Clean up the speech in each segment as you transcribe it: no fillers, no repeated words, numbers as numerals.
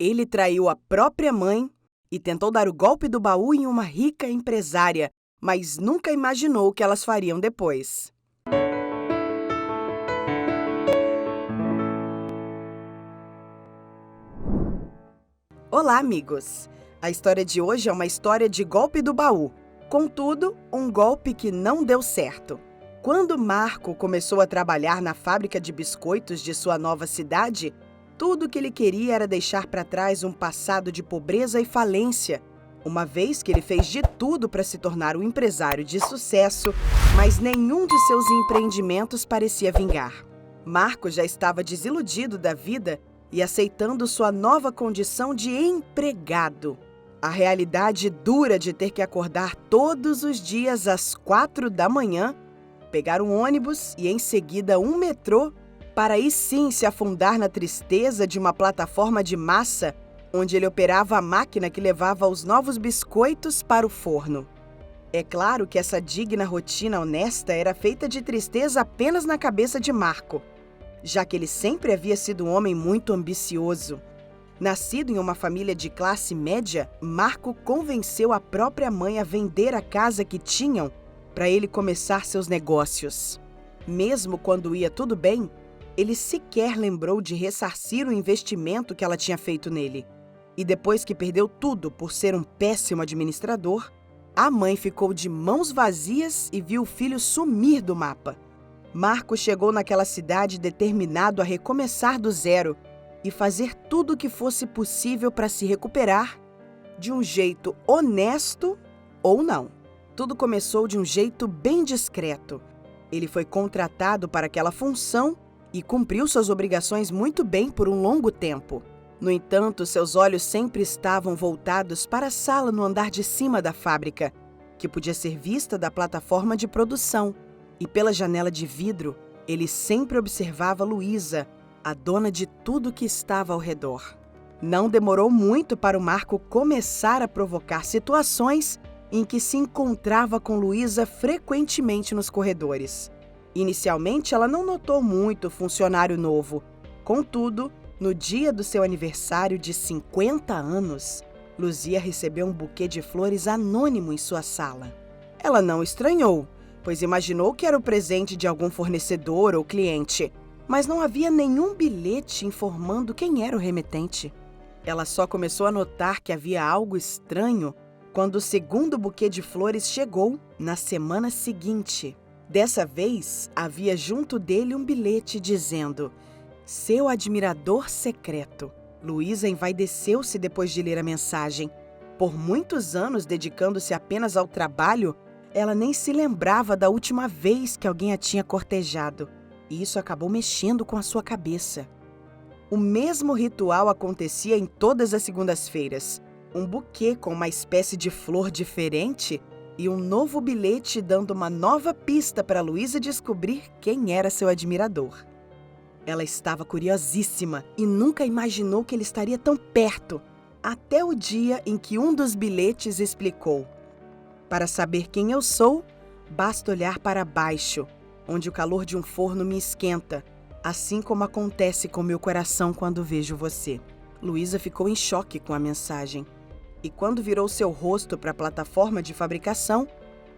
Ele traiu a própria mãe e tentou dar o golpe do baú em uma rica empresária, mas nunca imaginou o que elas fariam depois. Olá, amigos! A história de hoje é uma história de golpe do baú. Contudo, um golpe que não deu certo. Quando Marco começou a trabalhar na fábrica de biscoitos de sua nova cidade, tudo o que ele queria era deixar para trás um passado de pobreza e falência, uma vez que ele fez de tudo para se tornar um empresário de sucesso, mas nenhum de seus empreendimentos parecia vingar. Marco já estava desiludido da vida e aceitando sua nova condição de empregado. A realidade dura de ter que acordar todos os dias às 4 da manhã, pegar um ônibus e em seguida um metrô, para aí sim se afundar na tristeza de uma plataforma de massa onde ele operava a máquina que levava os novos biscoitos para o forno. É claro que essa digna rotina honesta era feita de tristeza apenas na cabeça de Marco, já que ele sempre havia sido um homem muito ambicioso. Nascido em uma família de classe média, Marco convenceu a própria mãe a vender a casa que tinham para ele começar seus negócios. Mesmo quando ia tudo bem, ele sequer lembrou de ressarcir o investimento que ela tinha feito nele. E depois que perdeu tudo por ser um péssimo administrador, a mãe ficou de mãos vazias e viu o filho sumir do mapa. Marco chegou naquela cidade determinado a recomeçar do zero e fazer tudo o que fosse possível para se recuperar de um jeito honesto ou não. Tudo começou de um jeito bem discreto. Ele foi contratado para aquela função e cumpriu suas obrigações muito bem por um longo tempo. No entanto, seus olhos sempre estavam voltados para a sala no andar de cima da fábrica, que podia ser vista da plataforma de produção. E pela janela de vidro, ele sempre observava Luísa, a dona de tudo que estava ao redor. Não demorou muito para o Marco começar a provocar situações em que se encontrava com Luísa frequentemente nos corredores. Inicialmente, ela não notou muito o funcionário novo. Contudo, no dia do seu aniversário de 50 anos, Luzia recebeu um buquê de flores anônimo em sua sala. Ela não estranhou, pois imaginou que era o presente de algum fornecedor ou cliente, mas não havia nenhum bilhete informando quem era o remetente. Ela só começou a notar que havia algo estranho quando o segundo buquê de flores chegou na semana seguinte. Dessa vez, havia junto dele um bilhete dizendo: "Seu admirador secreto." Luísa envaideceu-se depois de ler a mensagem. Por muitos anos dedicando-se apenas ao trabalho, ela nem se lembrava da última vez que alguém a tinha cortejado. E isso acabou mexendo com a sua cabeça. O mesmo ritual acontecia em todas as segundas-feiras. Um buquê com uma espécie de flor diferente e um novo bilhete dando uma nova pista para Luísa descobrir quem era seu admirador. Ela estava curiosíssima e nunca imaginou que ele estaria tão perto, até o dia em que um dos bilhetes explicou: "Para saber quem eu sou, basta olhar para baixo, onde o calor de um forno me esquenta, assim como acontece com meu coração quando vejo você." Luísa ficou em choque com a mensagem. E quando virou seu rosto para a plataforma de fabricação,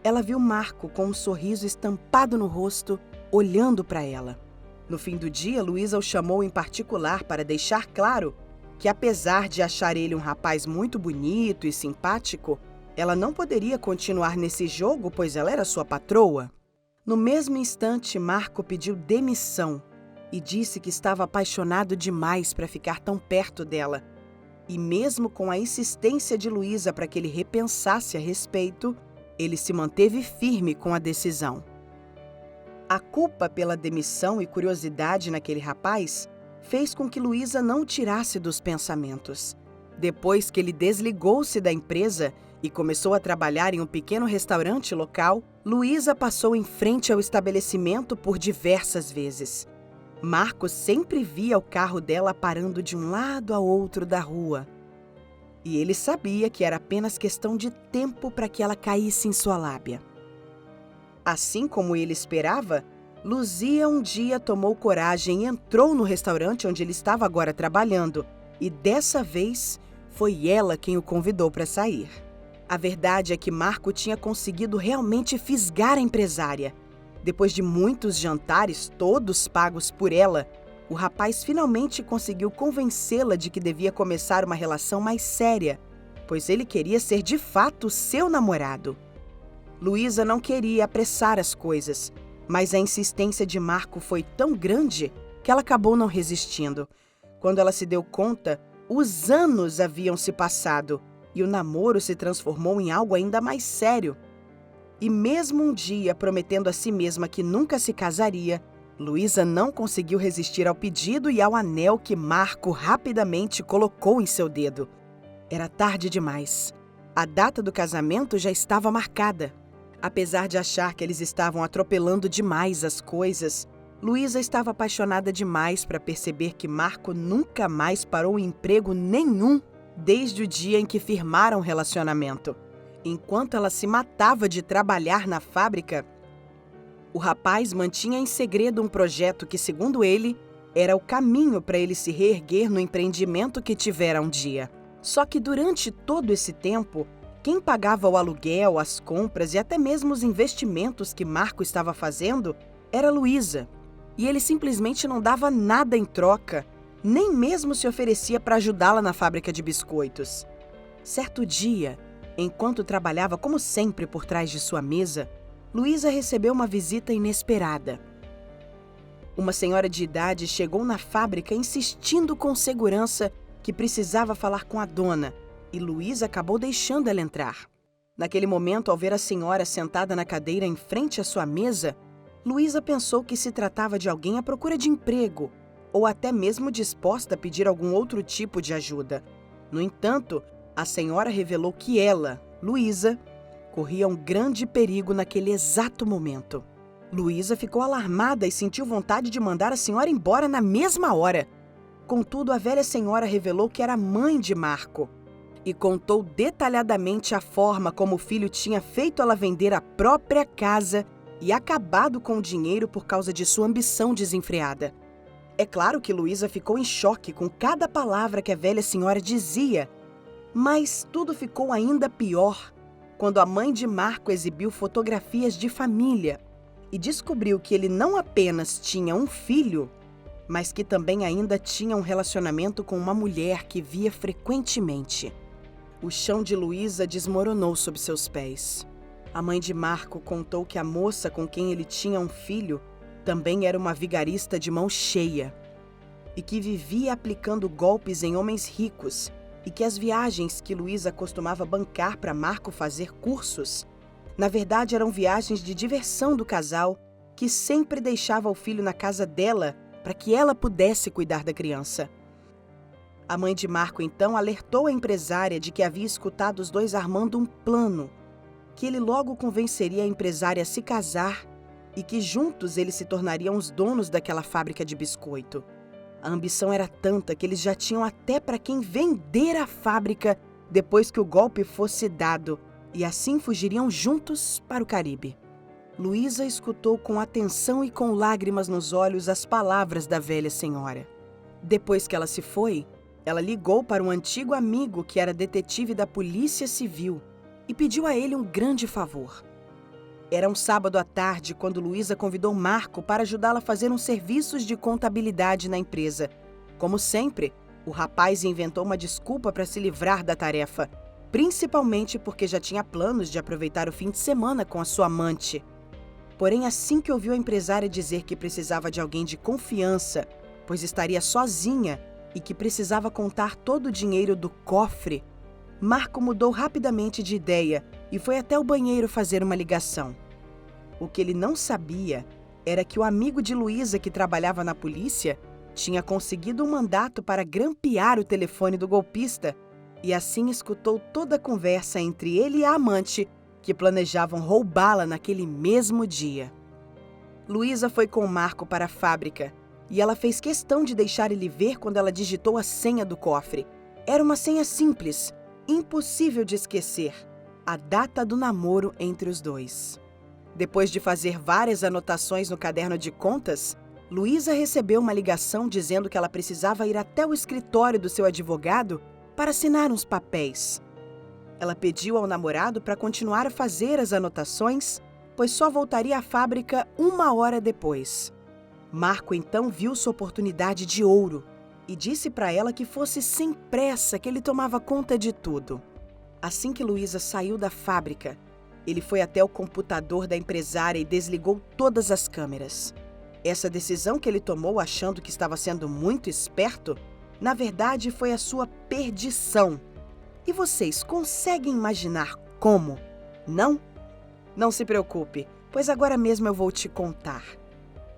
ela viu Marco com um sorriso estampado no rosto, olhando para ela. No fim do dia, Luísa o chamou em particular para deixar claro que, apesar de achar ele um rapaz muito bonito e simpático, ela não poderia continuar nesse jogo, pois ela era sua patroa. No mesmo instante, Marco pediu demissão e disse que estava apaixonado demais para ficar tão perto dela. E mesmo com a insistência de Luísa para que ele repensasse a respeito, ele se manteve firme com a decisão. A culpa pela demissão e curiosidade naquele rapaz fez com que Luísa não o tirasse dos pensamentos. Depois que ele desligou-se da empresa e começou a trabalhar em um pequeno restaurante local, Luísa passou em frente ao estabelecimento por diversas vezes. Marco sempre via o carro dela parando de um lado a outro da rua. E ele sabia que era apenas questão de tempo para que ela caísse em sua lábia. Assim como ele esperava, Luzia um dia tomou coragem e entrou no restaurante onde ele estava agora trabalhando, E dessa vez, foi ela quem o convidou para sair. A verdade é que Marco tinha conseguido realmente fisgar a empresária. Depois de muitos jantares, todos pagos por ela, o rapaz finalmente conseguiu convencê-la de que devia começar uma relação mais séria, pois ele queria ser de fato seu namorado. Luísa não queria apressar as coisas, mas a insistência de Marco foi tão grande que ela acabou não resistindo. Quando ela se deu conta, os anos haviam se passado e o namoro se transformou em algo ainda mais sério. E mesmo um dia prometendo a si mesma que nunca se casaria, Luísa não conseguiu resistir ao pedido e ao anel que Marco rapidamente colocou em seu dedo. Era tarde demais. A data do casamento já estava marcada. Apesar de achar que eles estavam atropelando demais as coisas, Luísa estava apaixonada demais para perceber que Marco nunca mais parou em emprego nenhum desde o dia em que firmaram o relacionamento. Enquanto ela se matava de trabalhar na fábrica, o rapaz mantinha em segredo um projeto que, segundo ele, era o caminho para ele se reerguer no empreendimento que tivera um dia. Só que durante todo esse tempo, quem pagava o aluguel, as compras e até mesmo os investimentos que Marco estava fazendo era Luísa. E ele simplesmente não dava nada em troca, nem mesmo se oferecia para ajudá-la na fábrica de biscoitos. Certo dia, enquanto trabalhava como sempre por trás de sua mesa, Luísa recebeu uma visita inesperada. Uma senhora de idade chegou na fábrica insistindo com segurança que precisava falar com a dona, e Luísa acabou deixando ela entrar. Naquele momento, ao ver a senhora sentada na cadeira em frente à sua mesa, Luísa pensou que se tratava de alguém à procura de emprego, ou até mesmo disposta a pedir algum outro tipo de ajuda. No entanto, a senhora revelou que ela, Luísa, corria um grande perigo naquele exato momento. Luísa ficou alarmada e sentiu vontade de mandar a senhora embora na mesma hora. Contudo, a velha senhora revelou que era mãe de Marco e contou detalhadamente a forma como o filho tinha feito ela vender a própria casa e acabado com o dinheiro por causa de sua ambição desenfreada. É claro que Luísa ficou em choque com cada palavra que a velha senhora dizia, mas tudo ficou ainda pior quando a mãe de Marco exibiu fotografias de família e descobriu que ele não apenas tinha um filho, mas que também ainda tinha um relacionamento com uma mulher que via frequentemente. O chão de Luísa desmoronou sob seus pés. A mãe de Marco contou que a moça com quem ele tinha um filho também era uma vigarista de mão cheia e que vivia aplicando golpes em homens ricos e que as viagens que Luísa costumava bancar para Marco fazer cursos, na verdade eram viagens de diversão do casal que sempre deixava o filho na casa dela para que ela pudesse cuidar da criança. A mãe de Marco então alertou a empresária de que havia escutado os dois armando um plano, que ele logo convenceria a empresária a se casar e que juntos eles se tornariam os donos daquela fábrica de biscoito. A ambição era tanta que eles já tinham até para quem vender a fábrica depois que o golpe fosse dado, e assim fugiriam juntos para o Caribe. Luísa escutou com atenção e com lágrimas nos olhos as palavras da velha senhora. Depois que ela se foi, ela ligou para um antigo amigo que era detetive da Polícia Civil e pediu a ele um grande favor. Era um sábado à tarde quando Luísa convidou Marco para ajudá-la a fazer uns serviços de contabilidade na empresa. Como sempre, o rapaz inventou uma desculpa para se livrar da tarefa, principalmente porque já tinha planos de aproveitar o fim de semana com a sua amante. Porém, assim que ouviu a empresária dizer que precisava de alguém de confiança, pois estaria sozinha e que precisava contar todo o dinheiro do cofre, Marco mudou rapidamente de ideia e foi até o banheiro fazer uma ligação. O que ele não sabia era que o amigo de Luísa, que trabalhava na polícia, tinha conseguido um mandato para grampear o telefone do golpista e assim escutou toda a conversa entre ele e a amante, que planejavam roubá-la naquele mesmo dia. Luísa foi com Marco para a fábrica e ela fez questão de deixar ele ver quando ela digitou a senha do cofre. Era uma senha simples, impossível de esquecer, a data do namoro entre os dois. Depois de fazer várias anotações no caderno de contas, Luísa recebeu uma ligação dizendo que ela precisava ir até o escritório do seu advogado para assinar uns papéis. Ela pediu ao namorado para continuar a fazer as anotações, pois só voltaria à fábrica 1 hora depois. Marco então viu sua oportunidade de ouro e disse para ela que fosse sem pressa, que ele tomava conta de tudo. Assim que Luísa saiu da fábrica, ele foi até o computador da empresária e desligou todas as câmeras. Essa decisão que ele tomou achando que estava sendo muito esperto, na verdade foi a sua perdição. E vocês conseguem imaginar como? Não? Não se preocupe, pois agora mesmo eu vou te contar.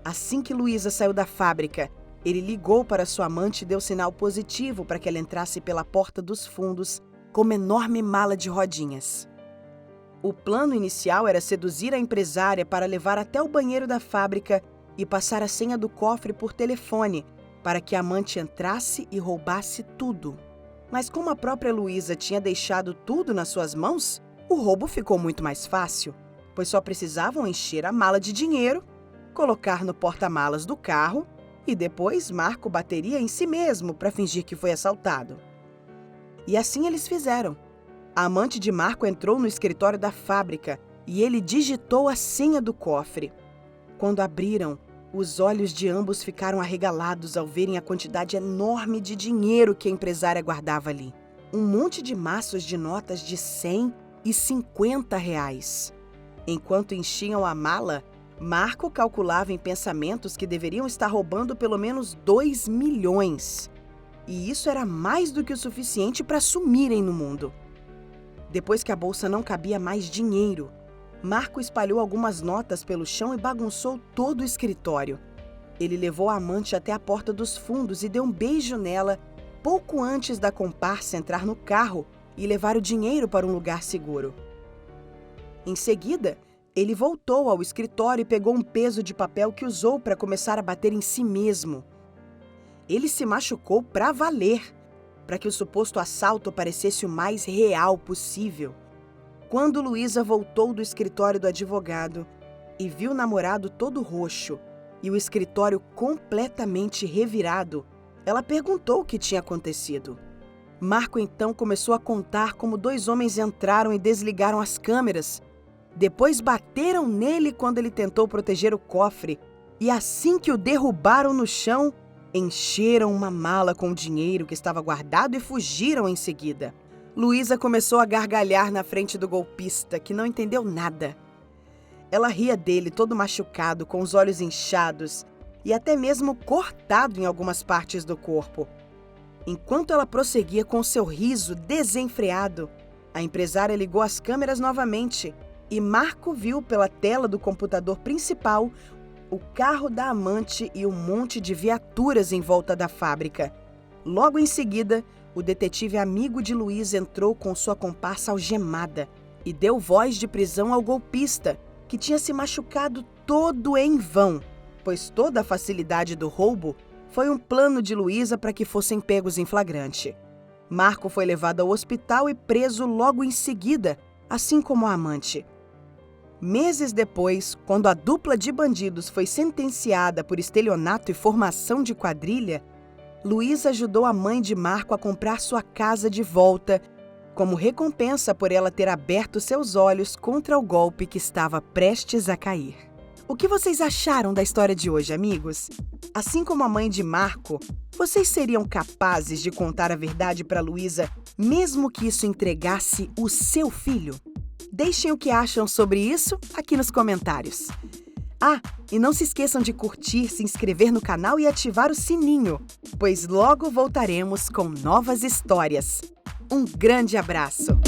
Assim que Luísa saiu da fábrica, ele ligou para sua amante e deu sinal positivo para que ela entrasse pela porta dos fundos com uma enorme mala de rodinhas. O plano inicial era seduzir a empresária para levar até o banheiro da fábrica e passar a senha do cofre por telefone para que a amante entrasse e roubasse tudo. Mas como a própria Luísa tinha deixado tudo nas suas mãos, o roubo ficou muito mais fácil, pois só precisavam encher a mala de dinheiro, colocar no porta-malas do carro e depois Marco bateria em si mesmo para fingir que foi assaltado. E assim eles fizeram. A amante de Marco entrou no escritório da fábrica e ele digitou a senha do cofre. Quando abriram, os olhos de ambos ficaram arregalados ao verem a quantidade enorme de dinheiro que a empresária guardava ali. Um monte de maços de notas de 100 e 50 reais. Enquanto enchiam a mala, Marco calculava em pensamentos que deveriam estar roubando pelo menos 2 milhões. E isso era mais do que o suficiente para sumirem no mundo. Depois que a bolsa não cabia mais dinheiro, Marco espalhou algumas notas pelo chão e bagunçou todo o escritório. Ele levou a amante até a porta dos fundos e deu um beijo nela pouco antes da comparsa entrar no carro e levar o dinheiro para um lugar seguro. Em seguida, ele voltou ao escritório e pegou um peso de papel que usou para começar a bater em si mesmo. Ele se machucou para valer, para que o suposto assalto parecesse o mais real possível. Quando Luísa voltou do escritório do advogado e viu o namorado todo roxo e o escritório completamente revirado, ela perguntou o que tinha acontecido. Marco então começou a contar como 2 homens entraram e desligaram as câmeras. Depois bateram nele quando ele tentou proteger o cofre e assim que o derrubaram no chão, encheram uma mala com o dinheiro que estava guardado e fugiram em seguida. Luísa começou a gargalhar na frente do golpista, que não entendeu nada. Ela ria dele todo machucado, com os olhos inchados e até mesmo cortado em algumas partes do corpo. Enquanto ela prosseguia com seu riso desenfreado, a empresária ligou as câmeras novamente e Marco viu pela tela do computador principal o carro da amante e um monte de viaturas em volta da fábrica. Logo em seguida, o detetive amigo de Luísa entrou com sua comparsa algemada e deu voz de prisão ao golpista, que tinha se machucado todo em vão, pois toda a facilidade do roubo foi um plano de Luísa para que fossem pegos em flagrante. Marco foi levado ao hospital e preso logo em seguida, assim como a amante. Meses depois, quando a dupla de bandidos foi sentenciada por estelionato e formação de quadrilha, Luísa ajudou a mãe de Marco a comprar sua casa de volta, como recompensa por ela ter aberto seus olhos contra o golpe que estava prestes a cair. O que vocês acharam da história de hoje, amigos? Assim como a mãe de Marco, vocês seriam capazes de contar a verdade para Luísa, mesmo que isso entregasse o seu filho? Deixem o que acham sobre isso aqui nos comentários. Ah, e não se esqueçam de curtir, se inscrever no canal e ativar o sininho, pois logo voltaremos com novas histórias. Um grande abraço!